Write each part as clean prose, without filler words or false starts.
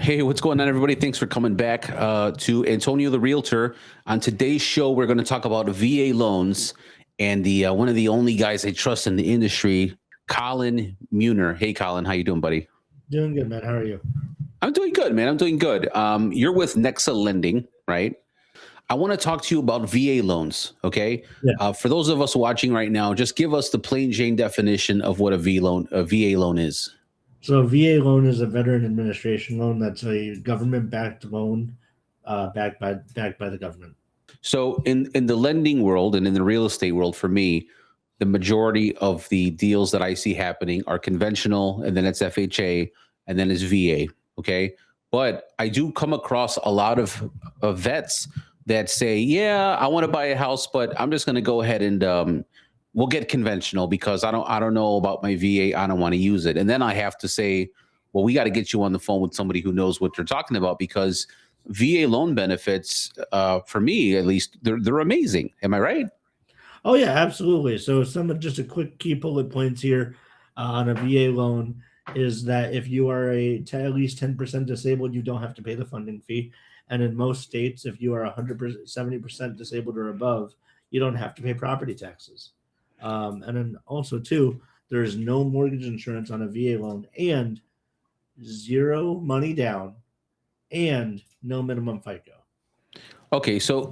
Hey, what's going on, everybody? Thanks for coming back to Antonio the Realtor. On today's show, we're going to talk about VA loans and the one of the only guys I trust in the industry, Colin Muner. Hey, Colin, how you doing, buddy? Doing good, man. How are you? I'm doing good, man. I'm doing good. You're with Nexa Lending, right? I want to talk to you about VA loans, okay? Yeah. For those of us watching right now, just give us the plain Jane definition of what a VA loan is. So a VA loan is a veteran administration loan. That's a government-backed loan, backed by the government. So in the lending world and in the real estate world, for me, the majority of the deals that I see happening are conventional, and then it's FHA, and then it's VA. Okay, but I do come across a lot of vets that say, "Yeah, I want to buy a house, but I'm just going to go ahead and we'll get conventional because I don't know about my VA. I don't want to use it." And then I have to say, "Well, we got to get you on the phone with somebody who knows what they're talking about because." VA loan benefits, for me at least, they're amazing. Am I right? Oh yeah, absolutely. So just a quick key bullet points here on a VA loan is that if you are at least 10% disabled, you don't have to pay the funding fee. And in most states, if you are 100%, 70% disabled or above, you don't have to pay property taxes. And then also too, there's no mortgage insurance on a VA loan and zero money down and no minimum FICO. Okay, so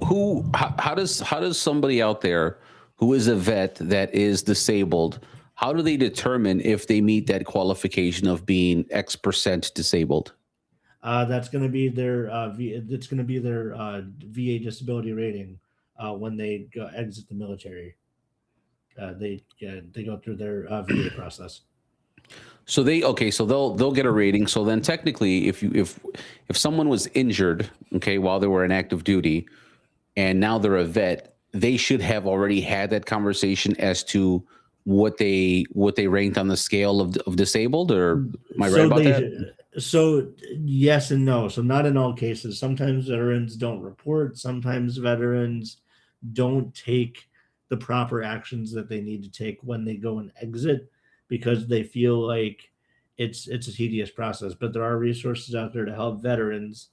how does somebody out there who is a vet that is disabled, how do they determine if they meet that qualification of being X% disabled? That's going to be their It's going to be their VA disability rating when they exit the military. They go through their VA process. So they'll get a rating. So then technically, if someone was injured, okay, while they were in active duty, and now they're a vet, they should have already had that conversation as to what they ranked on the scale of disabled, or am I right about that? So yes and no. So not in all cases. Sometimes veterans don't report. Sometimes veterans don't take the proper actions that they need to take when they go and exit because they feel like it's a tedious process. But there are resources out there to help veterans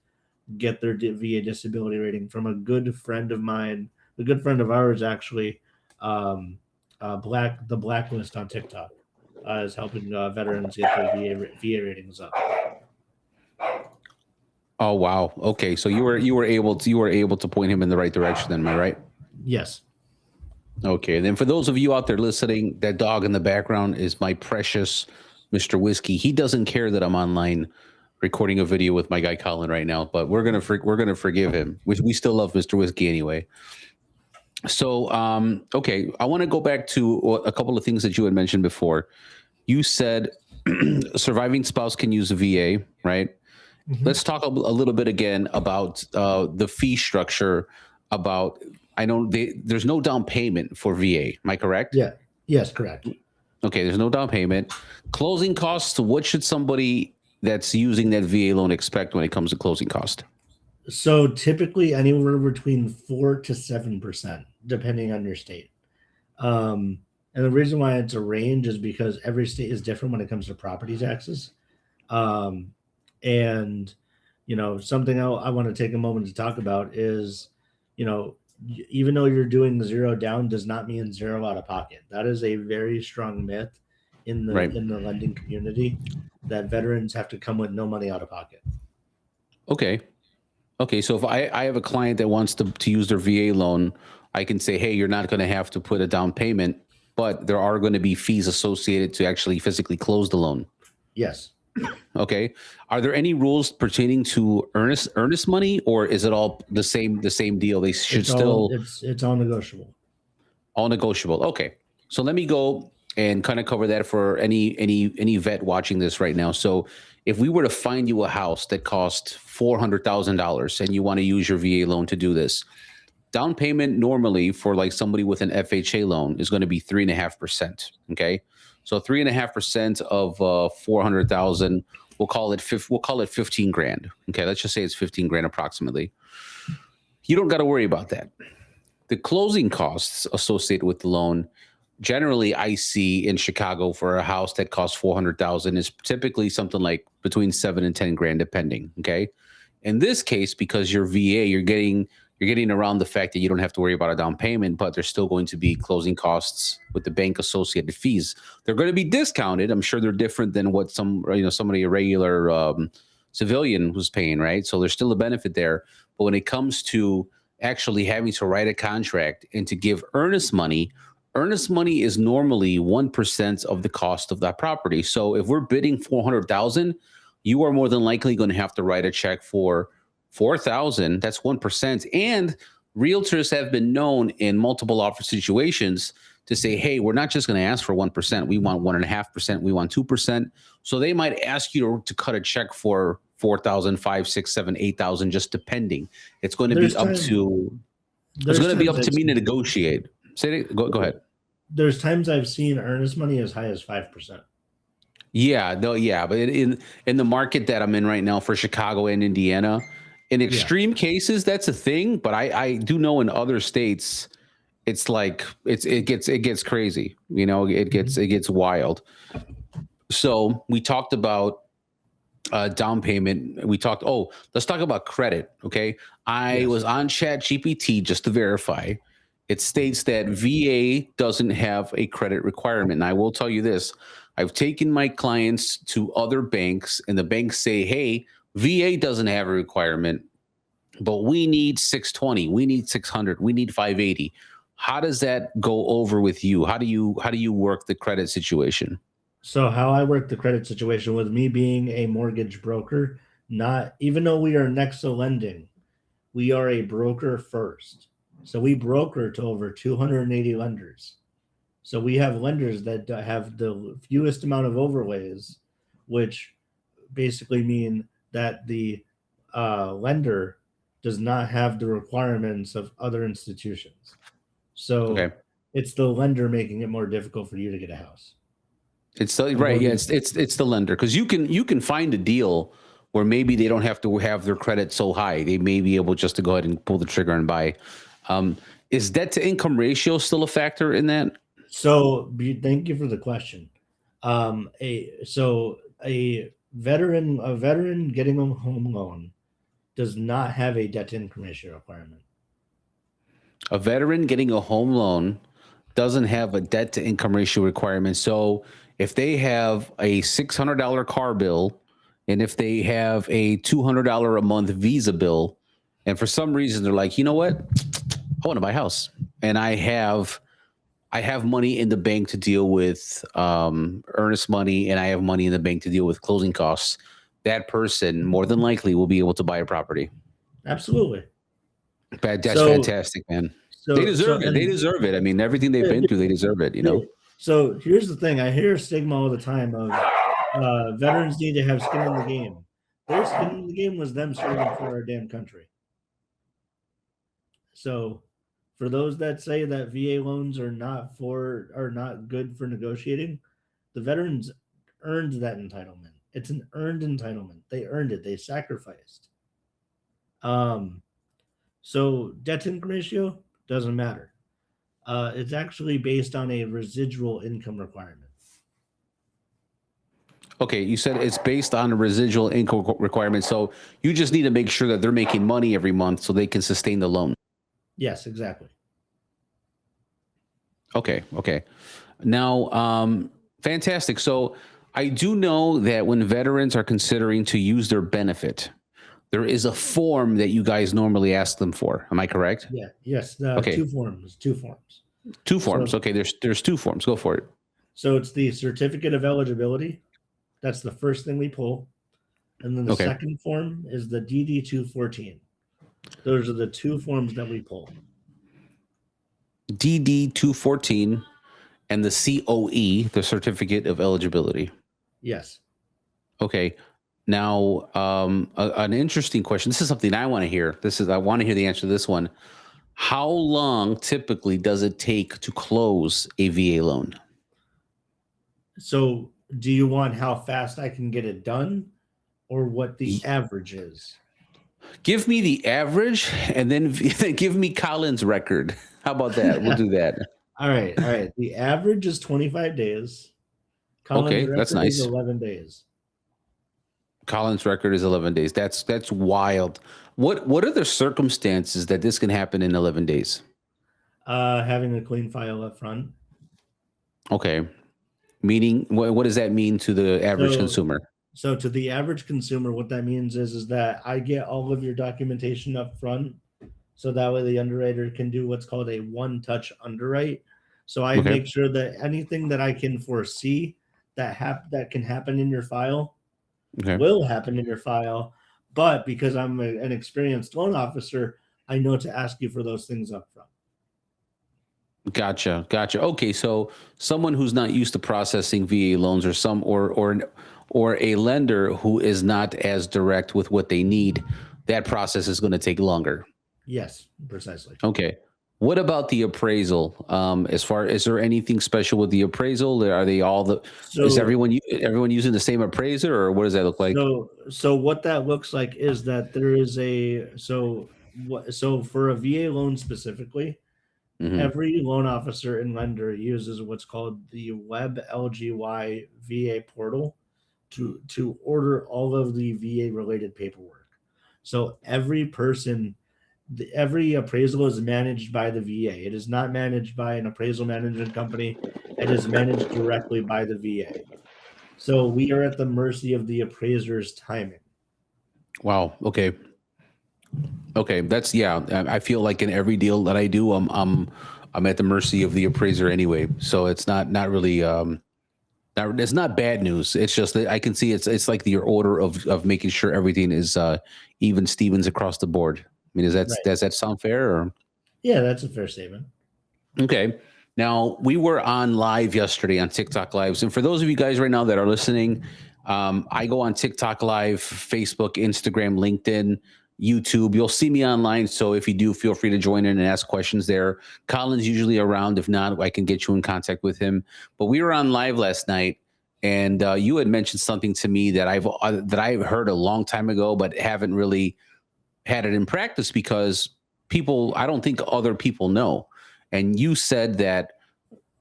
get their VA disability rating from a good friend of mine, a good friend of ours actually, the Blacklist on TikTok is helping veterans get their VA ratings up. Oh wow. Okay, so you were able to point him in the right direction. Then, am I right? Yes. Okay, and then for those of you out there listening, that dog in the background is my precious Mr. Whiskey. He doesn't care that I'm online recording a video with my guy Colin right now, but we're gonna forgive him. We still love Mr. Whiskey anyway. So, okay, I want to go back to a couple of things that you had mentioned before. You said surviving spouse can use a VA, right? Mm-hmm. Let's talk a little bit again about the fee structure. I know there's no down payment for VA. Am I correct? Yeah. Yes, correct. Okay, there's no down payment. Closing costs. What should somebody that's using that VA loan expect when it comes to closing cost? So typically anywhere between 4 to 7%, depending on your state. And the reason why it's a range is because every state is different when it comes to property taxes. And something I want to take a moment to talk about is, even though you're doing zero down does not mean zero out of pocket. That is a very strong myth in the Right. in the lending community that veterans have to come with no money out of pocket. Okay. Okay, so if I have a client that wants to use their VA loan, I can say, hey, you're not going to have to put a down payment, but there are going to be fees associated to actually physically close the loan. Yes. Okay. Are there any rules pertaining to earnest money, or is it all the same deal? They should It's all negotiable. All negotiable. Okay. So let me go and kind of cover that for any vet watching this right now. So if we were to find you a house that cost $400,000 and you want to use your VA loan to do this, down payment normally for like somebody with an FHA loan is going to be 3.5%. Okay. So 3.5% of 400,000, we'll call it 15 grand. Okay. Let's just say it's 15 grand approximately. You don't got to worry about that. The closing costs associated with the loan generally I see in Chicago for a house that costs 400,000 is typically something like between 7 and 10 grand, depending. Okay. In this case, because you're VA, you're getting around the fact that you don't have to worry about a down payment, but there's still going to be closing costs with the bank associated fees. They're going to be discounted. I'm sure they're different than what somebody a regular civilian was paying, right? So there's still a benefit there. But when it comes to actually having to write a contract and to give earnest money is normally 1% of the cost of that property. So if we're bidding 400,000, you are more than likely going to have to write a check for 4,000. That's 1%. And realtors have been known in multiple offer situations to say, hey, we're not just going to ask for 1%. We want 1.5%. We want 2%. So they might ask you to cut a check for 4,000, 5, 6, 7, 8,000, just depending. It's going to be up to me to negotiate. Go ahead. There's times I've seen earnest money as high as 5%. Yeah, no, yeah, but in the market that I'm in right now for Chicago and Indiana, in extreme cases, that's a thing. But I do know in other states, it's like it gets crazy. It gets wild. So we talked about down payment. Let's talk about credit. Okay, I was on ChatGPT just to verify. It states that VA doesn't have a credit requirement. And I will tell you this. I've taken my clients to other banks and the banks say, hey, VA doesn't have a requirement, but we need 620, we need 600, we need 580. How does that go over with you? How do you work the credit situation? So how I work the credit situation with me being a mortgage broker, not even though we are next to lending, we are a broker first. So we broker to over 280 lenders. So we have lenders that have the fewest amount of overlays, which basically mean that the lender does not have the requirements of other institutions. So it's the lender making it more difficult for you to get a house. It's right. Yeah, it's the lender, because you can find a deal where maybe they don't have to have their credit so high. They may be able just to go ahead and pull the trigger and buy. Is debt to income ratio still a factor in that? So thank you for the question. A veteran getting a home loan does not have a debt to income ratio requirement. A veteran getting a home loan doesn't have a debt to income ratio requirement. So if they have a $600 car bill and if they have a $200 a month Visa bill, and for some reason they're like, you know what, I want to buy a house, and I have money in the bank to deal with earnest money, and I have money in the bank to deal with closing costs, that person more than likely will be able to buy a property. Absolutely. That's fantastic, man. They deserve it. They deserve it. I mean, everything they've been through, they deserve it, So here's the thing. I hear a stigma all the time of veterans need to have skin in the game. Their skin in the game was them serving for our damn country. So for those that say that VA loans are not good for negotiating, the veterans earned that entitlement. It's an earned entitlement. They earned it. They sacrificed. So debt to income ratio doesn't matter. It's actually based on a residual income requirement. Okay, you said it's based on a residual income requirement. So you just need to make sure that they're making money every month so they can sustain the loan. Yes, exactly. Okay. Now, fantastic. So I do know that when veterans are considering to use their benefit, there is a form that you guys normally ask them for. Am I correct? Yeah. Yes. Okay. Two forms. Two forms. Okay. There's two forms. Go for it. So it's the certificate of eligibility. That's the first thing we pull. And then the second form is the DD 214. Those are the two forms that we pull. DD 214 and the COE, the certificate of eligibility. Yes. Okay. Now, an interesting question. This is something I want to hear. I want to hear the answer to this one. How long typically does it take to close a VA loan? So do you want how fast I can get it done or what the average is? Give me the average and then give me Colin's record. How about that? We'll do that. All right, all right. The average is 25 days. Colin's Okay, that's record is nice. 11 days. Collins' record is 11 days. That's wild. What are the circumstances that this can happen in 11 days? Having a clean file up front. Okay. Meaning, what does that mean to the average So, consumer? so to the average consumer, what that means is that I get all of your documentation up front, so that way the underwriter can do what's called a one-touch underwrite. So I Okay. make sure that anything that I can foresee that can happen in your file Okay. will happen in your file. But because I'm an experienced loan officer, I know to ask you for those things up front. Gotcha. Gotcha. Okay. So someone who's not used to processing VA loans or or a lender who is not as direct with what they need, that process is going to take longer. Yes, precisely. Okay. What about the appraisal? As far is there anything special with the appraisal? Are they all the is So everyone using the same appraiser or what does that look like? so what that looks like is that there is a so for a VA loan specifically, Hmm. every loan officer and lender uses what's called the Web LGY VA portal to order all of the VA related paperwork. So every appraisal is managed by the VA. It is not managed by an appraisal management company. It is managed directly by the VA. So we are at the mercy of the appraiser's timing. Wow. Okay. Okay. That's yeah. I feel like in every deal that I do, I'm at the mercy of the appraiser anyway. So it's not really it's not bad news. It's just that I can see it's like your order of making sure everything is even Stevens across the board. I mean, Right. does that sound fair? Or? Yeah, that's a fair statement. Okay. Now we were on live yesterday on TikTok lives, and for those of you guys right now that are listening, I go on TikTok live, Facebook, Instagram, LinkedIn, YouTube. You'll see me online. So if you do, feel free to join in and ask questions there. Colin's usually around. If not, I can get you in contact with him. But we were on live last night, and you had mentioned something to me that I've heard a long time ago, but haven't really had it in practice because people, I don't think other people know. And you said that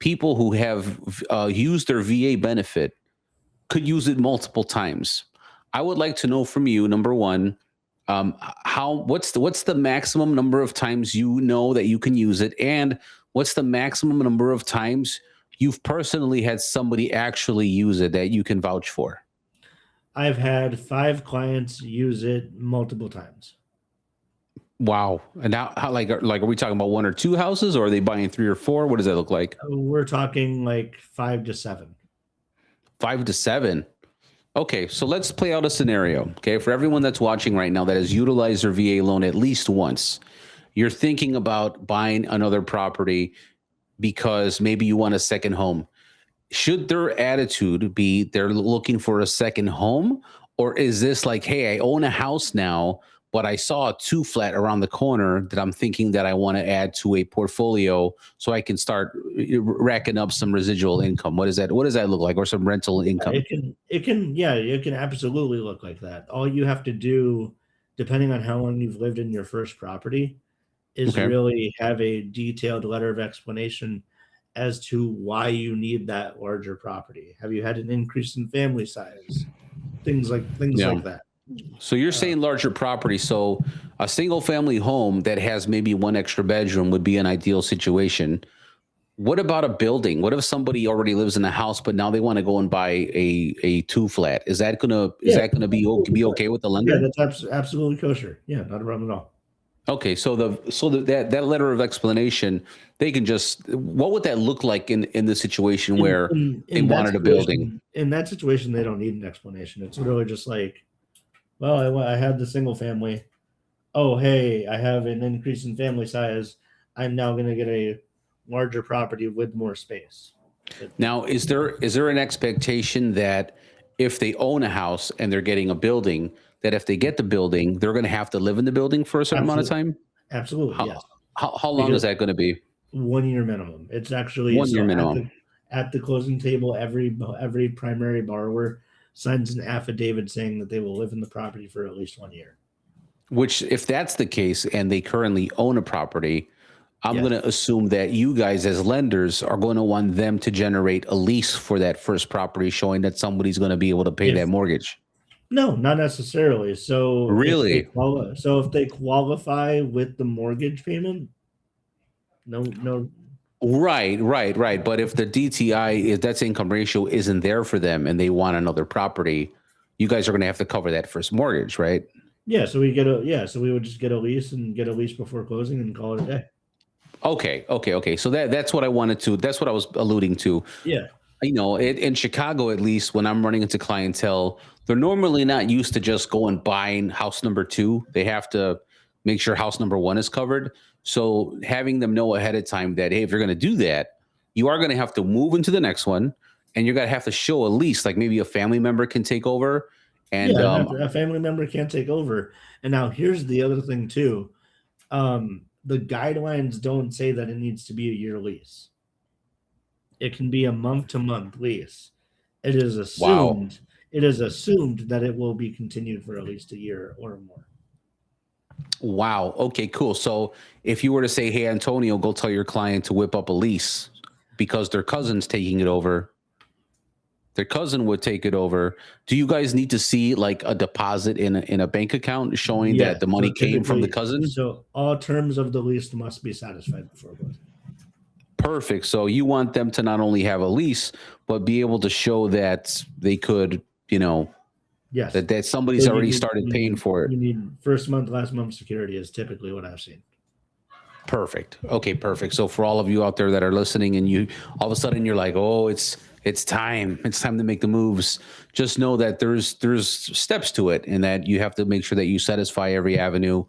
people who have used their VA benefit could use it multiple times. I would like to know from you, number one, what's the maximum number of times you know that you can use it, and what's the maximum number of times you've personally had somebody actually use it that you can vouch for? I've had 5 clients use it multiple times. Wow. And now, are we talking about one or two houses, or are they buying three or four? What does that look like? We're talking like 5 to 7. 5 to 7. Okay, so let's play out a scenario. Okay, for everyone that's watching right now that has utilized their VA loan at least once, you're thinking about buying another property because maybe you want a second home. Should their attitude be they're looking for a second home, or is this like, hey, I own a house now, but I saw a two flat around the corner that I'm thinking that I want to add to a portfolio so I can start racking up some residual income? What does that look like, or some rental income? It can absolutely look like that. All you have to do, depending on how long you've lived in your first property, is Okay. really have a detailed letter of explanation as to why you need that larger property. Have you had an increase in family size? Things Yeah. like that. So you're Uh, saying larger property. So a single family home that has maybe one extra bedroom would be an ideal situation. What about a building? What if somebody already lives in a house, but now they want to go and buy a two flat? Is yeah, that gonna be okay with the yeah, lender? that's absolutely kosher. Yeah, not a problem at all. Okay, so that letter of explanation, they can just what would that look like in the situation where they wanted a building? In that situation, they don't need an explanation. It's really just like, well, I had the single family. Oh, hey, I have an increase in family size. I'm now going to get a larger property with more space. It, Now, is there an expectation that if they own a house and they're getting a building, that if they get the building, they're going to have to live in the building for a certain amount of absolutely, time? absolutely, How yes. how long is Because that going to be? 1 year minimum. It's actually 1 year so minimum. at the closing table, every primary borrower signs an affidavit saying that they will live in the property for at least 1 year. Which, if that's the case, and they currently own a property, I'm Yes. going to assume that you guys as lenders are going to want them to generate a lease for that first property showing that somebody's going to be able to pay that If mortgage. no, not necessarily. Really? So if they qualify with the mortgage payment, no. Right. But if the DTI is that's income ratio isn't there for them and they want another property, you guys are going to have to cover that first mortgage, right? Yeah, so we would just get a lease and get a lease before closing and call it a day. Okay. So that's what I wanted to. That's what I was alluding to. Yeah. In Chicago, at least when I'm running into clientele, they're normally not used to just going buying house number two. They have to make sure house number one is covered. So having them know ahead of time that, hey, if you're going to do that, you are going to have to move into the next one, and you're going to have to show a lease, like maybe a family member can take over. And Yeah, a family member can't take over. And now here's the other thing too. The guidelines don't say that it needs to be a year lease. It can be a month to month lease. It is wow, assumed it is assumed that it will be continued for at least a year or more. wow, okay, cool. So if you were to say, hey, Antonio, go tell your client to whip up a lease because their cousin's taking it over, their cousin would take it over. Do you guys need to see like a deposit in a bank account showing Yes. that the money came from the cousin? So all terms of the lease must be satisfied before closing. Perfect. So you want them to not only have a lease, but be able to show that they could, Yes. that somebody's So already started paying for it. You need first month, last month security is typically what I've seen. Perfect. Okay, perfect. So for all of you out there that are listening and you all of a sudden you're like, "Oh, it's time. It's time to make the moves." Just know that there's steps to it and that you have to make sure that you satisfy every avenue.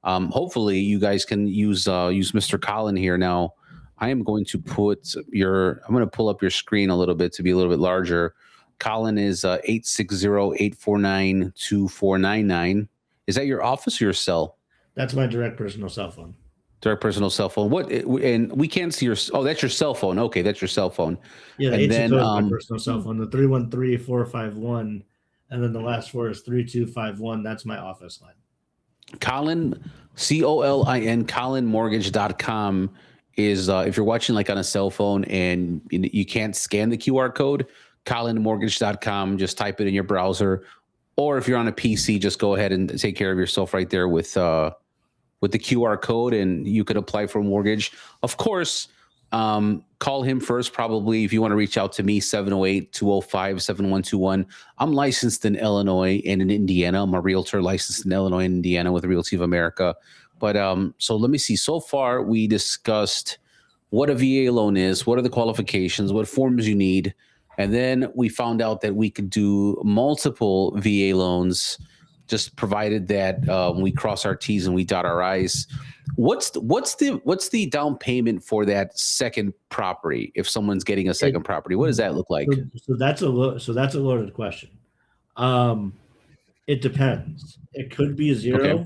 Hopefully you guys can use Mr. Colin here now. I'm going to pull up your screen a little bit to be a little bit larger. Colin is 860-849-2499. Is that your office or your cell? That's my direct personal cell phone. Direct personal cell phone. And we can't see your. Oh, that's your cell phone. Okay, that's your cell phone. Yeah, the And 860 then, is my personal cell phone. The 313-451, and then the last four is 3251. That's my office line. Colin, COLIN, ColinMortgage.com is if you're watching like on a cell phone and you can't scan the QR code, ColinMortgage.com. Just type it in your browser, or if you're on a PC, just go ahead and take care of yourself right there with the QR code, and you could apply for a mortgage. Of course, call him first, probably, if you want to reach out to me, 708-205-7121. I'm licensed in Illinois and in Indiana. I'm a realtor licensed in Illinois and Indiana with Realty of America. But so let me see. So far, we discussed what a VA loan is, what are the qualifications, what forms you need. And then we found out that we could do multiple VA loans, just provided that we cross our T's and we dot our I's. What's the down payment for that second property if someone's getting a second property? What does that look like? So that's a loaded question. It depends. It could be zero. Okay.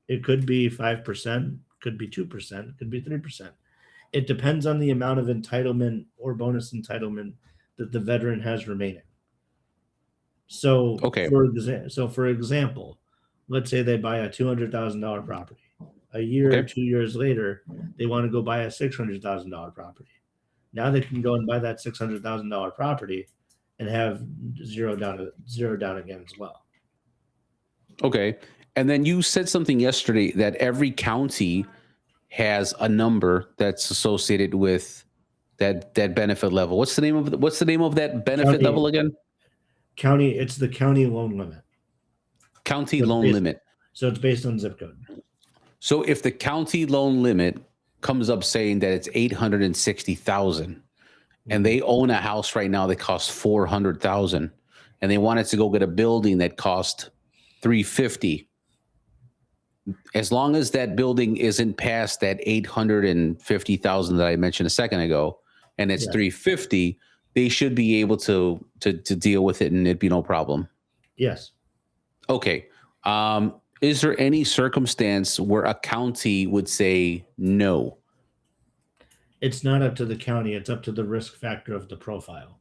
It could be 5%. Could be 2%. Could be 3%. It depends on the amount of entitlement or bonus entitlement that the veteran has remaining. So, Okay. for example, let's say they buy a $200,000 property. A year or 2 years later, they want to go buy a $600,000 property. Now they can go and buy that $600,000 property and have zero down again as well. Okay. And then you said something yesterday that every county has a number that's associated with that benefit level. What's the name of that benefit level again? It's the county loan limit. County loan limit. So it's based on zip code. So if the county loan limit comes up saying that it's 860,000 and they own a house right now that costs 400,000 and they wanted to go get a building that cost 350, as long as that building isn't past that 850,000 that I mentioned a second ago and it's 350, they should be able to deal with it and it'd be no problem. Yes. Okay. Is there any circumstance where a county would say no? It's not up to the county. It's up to the risk factor of the profile.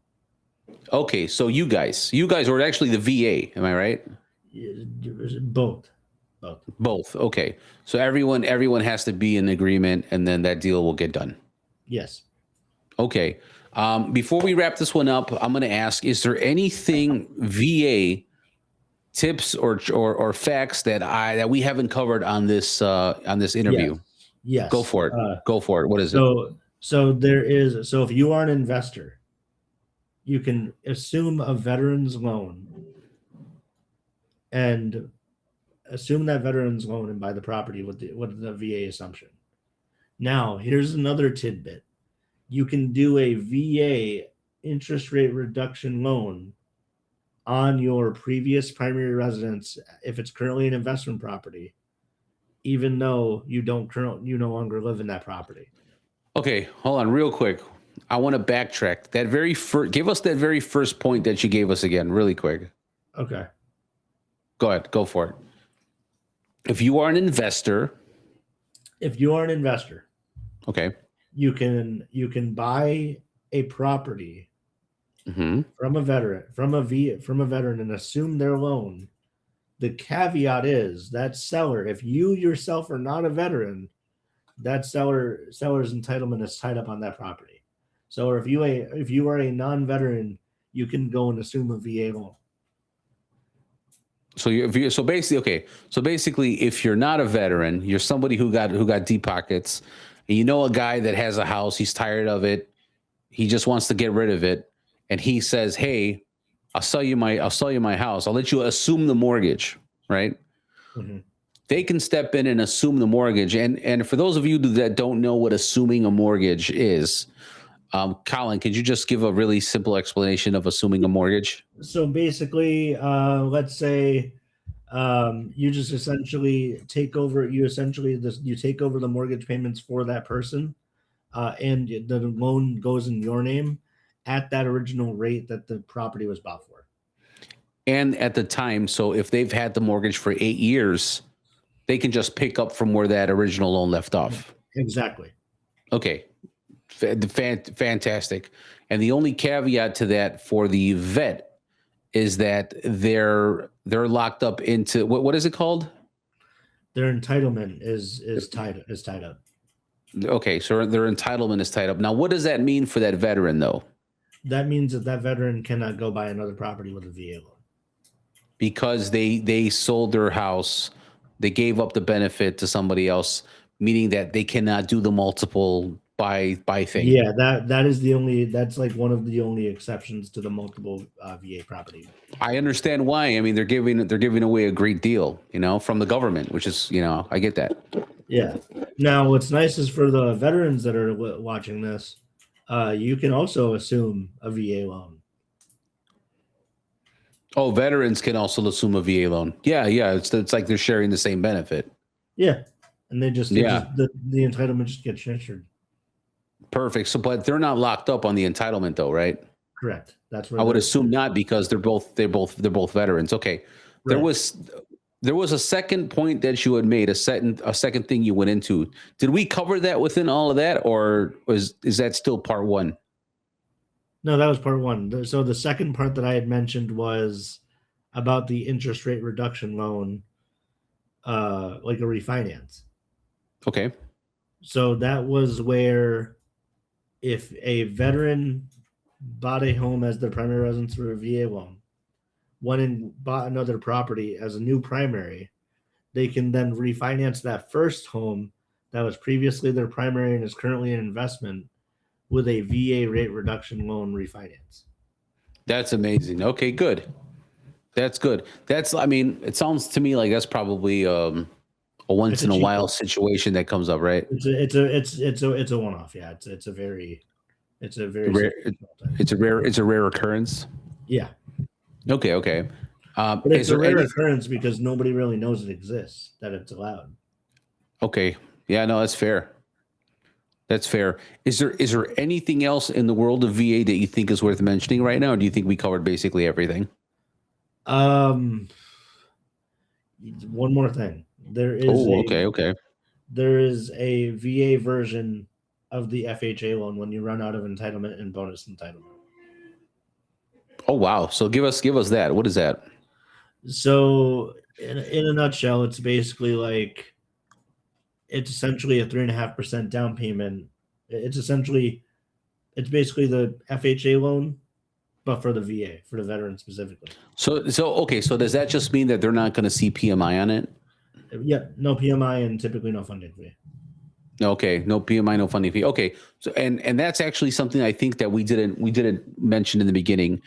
Okay. So you guys are actually the VA. Am I right? Both. Both. Both. Okay. So everyone has to be in agreement, and then that deal will get done. Yes. Okay. Before we wrap this one up, I'm going to ask: is there anything VA tips or facts that we haven't covered on this Yes. interview? Go Yes. for it. Go for it. What is it? So if you are an investor, you can assume a veteran's loan and assume that veteran's loan and buy the property with the VA assumption. Now, here's another tidbit. You can do a VA interest rate reduction loan on your previous primary residence if it's currently an investment property, even though you no longer live in that property. Okay, hold on, real quick. I want to backtrack. That very first, give us that very first point that you gave us again, really quick. Okay. Go ahead, go for it. If you are an investor, okay, you can buy a property from a veteran and assume their loan. The caveat is that seller, if you yourself are not a veteran, that seller's entitlement is tied up on that property. So if you are a non-veteran, you can go and assume a VA loan. So basically, if you're not a veteran, you're somebody who got deep pockets, and you know a guy that has a house, he's tired of it, he just wants to get rid of it, and he says, "Hey, I'll sell you my house. I'll let you assume the mortgage," right? Mm-hmm. They can step in and assume the mortgage. And for those of you that don't know what assuming a mortgage is, Colin, could you just give a really simple explanation of assuming a mortgage? So basically, let's say you just essentially take over. You take over the mortgage payments for that person, and the loan goes in your name at that original rate that the property was bought for. And at the time, so if they've had the mortgage for 8 years, they can just pick up from where that original loan left off. Exactly. Okay. Fantastic. And the only caveat to that for the vet is that they're locked up into what is it called? Their entitlement is tied up. Okay, so their entitlement is tied up. Now, what does that mean for that veteran, though? That means that veteran cannot go buy another property with a VA loan. Because they sold their house, they gave up the benefit to somebody else, meaning that they cannot do the multiple buy thing. Yeah, that's like one of the only exceptions to the multiple VA property. I understand why. I mean, they're giving away a great deal, from the government, which is, I get that. Yeah. Now, what's nice is for the veterans that are watching this, you can also assume a VA loan. Oh, veterans can also assume a VA loan. Yeah. It's like they're sharing the same benefit. Yeah, and the entitlement just gets transferred. Perfect. So, but they're not locked up on the entitlement, though, right? Correct. That's what I would assume not, because they're both veterans. Okay. Right. There was a second point that you had made, a second thing you went into. Did we cover that within all of that, or is that still part one? No, that was part one. So the second part that I had mentioned was about the interest rate reduction loan, like a refinance. Okay. So that was where if a veteran bought a home as their primary residence through a VA loan, went and bought another property as a new primary, they can then refinance that first home that was previously their primary and is currently an investment with a VA rate reduction loan refinance. That's amazing. Okay, good. That's good. It sounds to me like that's probably a once in a while situation that comes up, right? It's a one-off. Yeah, it's a very rare. It's a rare occurrence. Yeah. Okay. But it's a rare occurrence because nobody really knows it exists, that it's allowed. Okay. Yeah, no, that's fair. That's fair. Is there anything else in the world of VA that you think is worth mentioning right now, or do you think we covered basically everything? One more thing. There is a VA version of the FHA loan when you run out of entitlement and bonus entitlement. Oh wow! So give us that. What is that? So In a nutshell, it's basically like it's essentially a 3.5% down payment. It's basically the FHA loan, but for the VA, for the veteran specifically. So okay. So does that just mean that they're not going to see PMI on it? Yeah, no PMI and typically no funding fee. Okay, no PMI, no funding fee. Okay, so and that's actually something I think that we didn't mention in the beginning.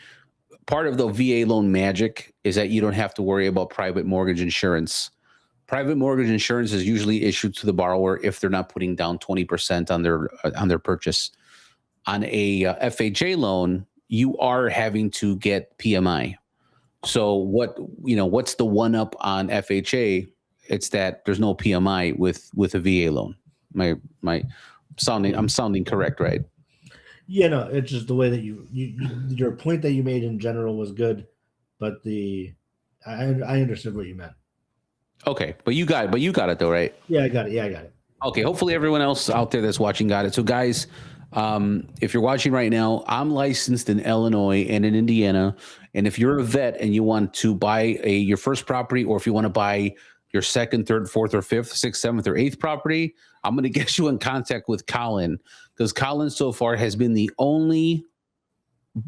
Part of the VA loan magic is that you don't have to worry about private mortgage insurance. Private mortgage insurance is usually issued to the borrower if they're not putting down 20% on their purchase. On a FHA loan, you are having to get PMI. So what's the one up on FHA? It's that there's no PMI with a VA loan. I'm sounding correct, right? Yeah, no, it's just the way that your point that you made in general was good, but I understood what you meant. Okay, but you got it though, right? Yeah, I got it. Yeah, I got it. Okay, hopefully everyone else out there that's watching got it. So guys, if you're watching right now, I'm licensed in Illinois and in Indiana. And if you're a vet and you want to buy your first property, or if you want to buy your second, third, fourth, or fifth, sixth, seventh, or eighth property, I'm going to get you in contact with Colin, because Colin so far has been the only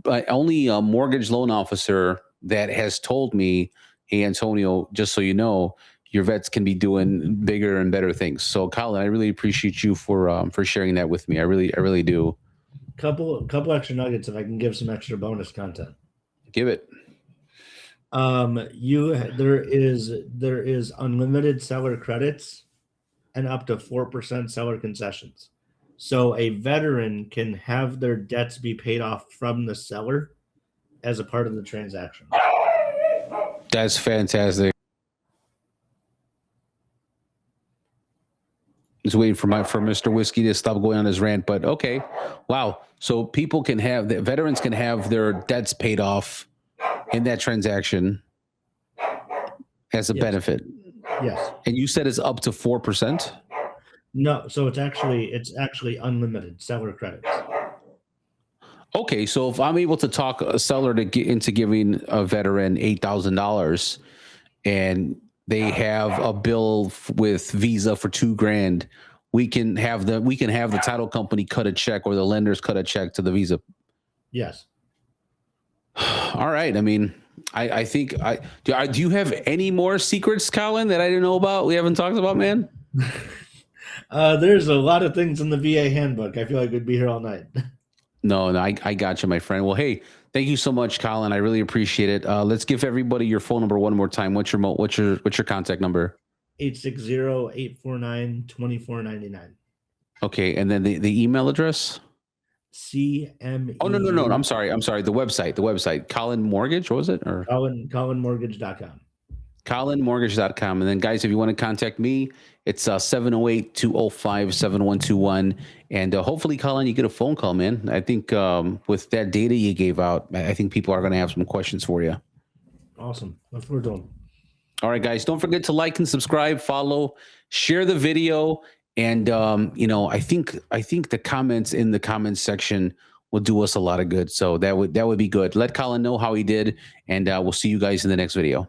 mortgage loan officer that has told me, hey, Antonio, just so you know, your vets can be doing bigger and better things. So Colin, I really appreciate you for sharing that with me. I really do. Couple extra nuggets if I can give some extra bonus content. Give it. There is unlimited seller credits and up to 4% seller concessions. So a veteran can have their debts be paid off from the seller as a part of the transaction. That's fantastic. Just waiting for Mr. Whiskey to stop going on his rant, but okay. Wow. So veterans can have their debts paid off in that transaction as a benefit. Yes. And you said it's up to 4%? No, so it's actually unlimited seller credits. Okay, so if I'm able to talk a seller to get into giving a veteran $8,000 and they have a bill with Visa for $2,000, we can have the title company cut a check, or the lenders cut a check to the Visa. Yes. All right. I mean, I think do you have any more secrets, Colin, that I didn't know about? We haven't talked about, man. There's a lot of things in the VA handbook. I feel like we'd be here all night. No, I got you, my friend. Well, hey, thank you so much, Colin. I really appreciate it. Let's give everybody your phone number one more time. What's your contact number? 860-849-2499. Okay, and then the email address? CME. Oh, no. I'm sorry. The website. Colin Mortgage, what was it? Or ColinMortgage.com. ColinMortgage.com. And then, guys, if you want to contact me, it's 708-205-7121. And hopefully, Colin, you get a phone call, man. I think with that data you gave out, I think people are going to have some questions for you. Awesome. That's what we're doing. All right, guys, don't forget to like and subscribe, follow, share the video. And, I think the comments in the comments section will do us a lot of good. So that would be good. Let Colin know how he did. And we'll see you guys in the next video.